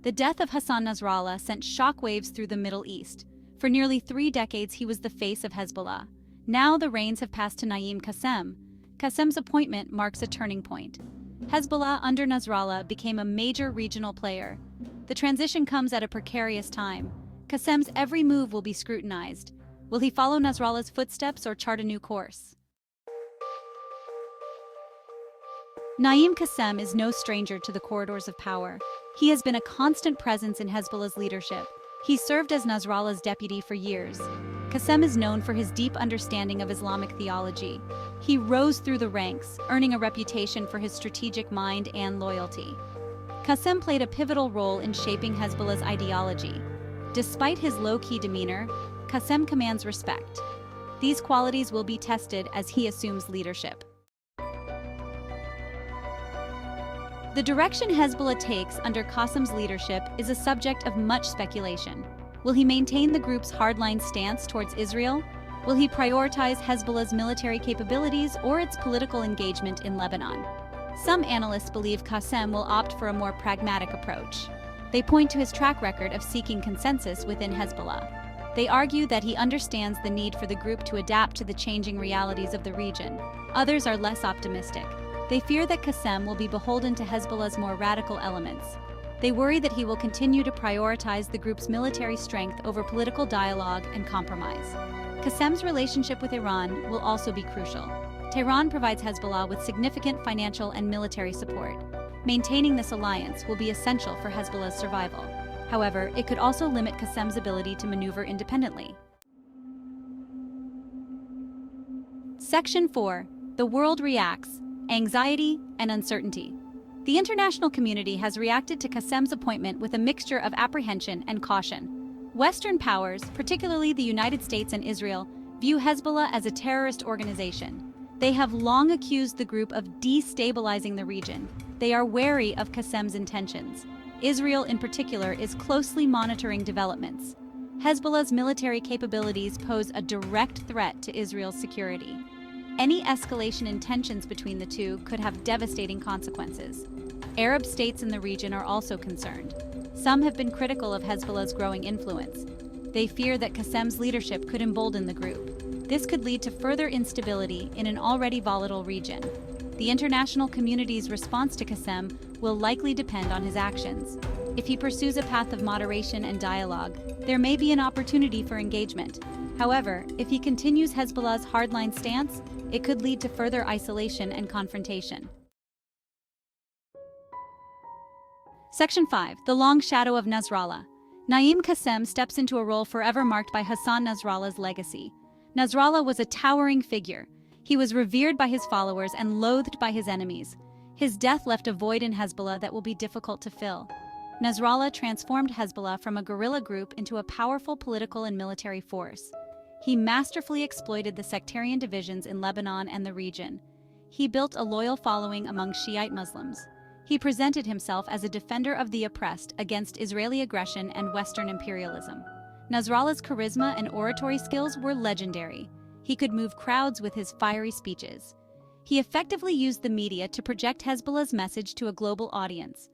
The death of Hassan Nasrallah sent shockwaves through the Middle East. For nearly 3 decades, he was the face of Hezbollah. Now the reins have passed to Naim Kassem. Kassem's appointment marks a turning point. Hezbollah under Nasrallah became a major regional player. The transition comes at a precarious time. Kassem's every move will be scrutinized. Will he follow Nasrallah's footsteps or chart a new course? Naim Kassem is no stranger to the corridors of power. He has been a constant presence in Hezbollah's leadership. He served as Nasrallah's deputy for years. Kassem is known for his deep understanding of Islamic theology. He rose through the ranks, earning a reputation for his strategic mind and loyalty. Kassem played a pivotal role in shaping Hezbollah's ideology. Despite his low-key demeanor, Kassem commands respect. These qualities will be tested as he assumes leadership. The direction Hezbollah takes under Kassem's leadership is a subject of much speculation. Will he maintain the group's hardline stance towards Israel? Will he prioritize Hezbollah's military capabilities or its political engagement in Lebanon? Some analysts believe Kassem will opt for a more pragmatic approach. They point to his track record of seeking consensus within Hezbollah. They argue that he understands the need for the group to adapt to the changing realities of the region. Others are less optimistic. They fear that Kassem will be beholden to Hezbollah's more radical elements. They worry that he will continue to prioritize the group's military strength over political dialogue and compromise. Kassem's relationship with Iran will also be crucial. Tehran provides Hezbollah with significant financial and military support. Maintaining this alliance will be essential for Hezbollah's survival. However, it could also limit Kassem's ability to maneuver independently. Section 4. The world reacts. Anxiety and uncertainty. The international community has reacted to Kassem's appointment with a mixture of apprehension and caution. Western powers, particularly the United States and Israel, view Hezbollah as a terrorist organization. They have long accused the group of destabilizing the region. They are wary of Kassem's intentions. Israel, in particular, is closely monitoring developments. Hezbollah's military capabilities pose a direct threat to Israel's security. Any escalation in tensions between the two could have devastating consequences. Arab states in the region are also concerned. Some have been critical of Hezbollah's growing influence. They fear that Kassem's leadership could embolden the group. This could lead to further instability in an already volatile region. The international community's response to Kassem will likely depend on his actions. If he pursues a path of moderation and dialogue, there may be an opportunity for engagement. However, if he continues Hezbollah's hardline stance, it could lead to further isolation and confrontation. Section 5. The Long Shadow of Nasrallah. Naim Kassem steps into a role forever marked by Hassan Nasrallah's legacy. Nasrallah was a towering figure. He was revered by his followers and loathed by his enemies. His death left a void in Hezbollah that will be difficult to fill. Nasrallah transformed Hezbollah from a guerrilla group into a powerful political and military force. He masterfully exploited the sectarian divisions in Lebanon and the region. He built a loyal following among Shiite Muslims. He presented himself as a defender of the oppressed against Israeli aggression and Western imperialism. Nasrallah's charisma and oratory skills were legendary. He could move crowds with his fiery speeches. He effectively used the media to project Hezbollah's message to a global audience.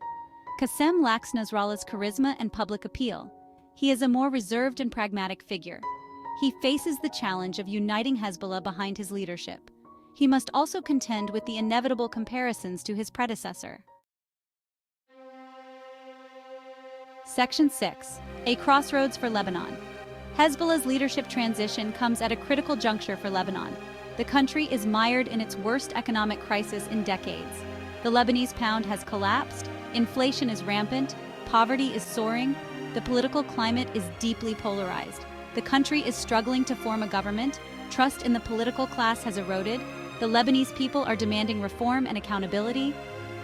Kassem lacks Nasrallah's charisma and public appeal. He is a more reserved and pragmatic figure. He faces the challenge of uniting Hezbollah behind his leadership. He must also contend with the inevitable comparisons to his predecessor. Section 6. A crossroads for Lebanon. Hezbollah's leadership transition comes at a critical juncture for Lebanon. The country is mired in its worst economic crisis in decades. The Lebanese pound has collapsed, inflation is rampant, poverty is soaring, the political climate is deeply polarized. The country is struggling to form a government, trust in the political class has eroded, the Lebanese people are demanding reform and accountability.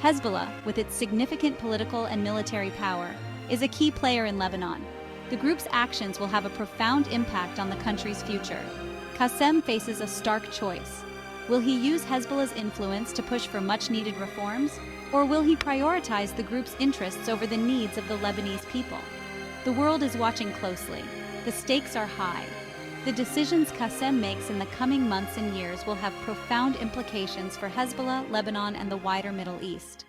Hezbollah, with its significant political and military power, is a key player in Lebanon. The group's actions will have a profound impact on the country's future. Kassem faces a stark choice. Will he use Hezbollah's influence to push for much-needed reforms, or will he prioritize the group's interests over the needs of the Lebanese people? The world is watching closely. The stakes are high. The decisions Kassem makes in the coming months and years will have profound implications for Hezbollah, Lebanon, and the wider Middle East.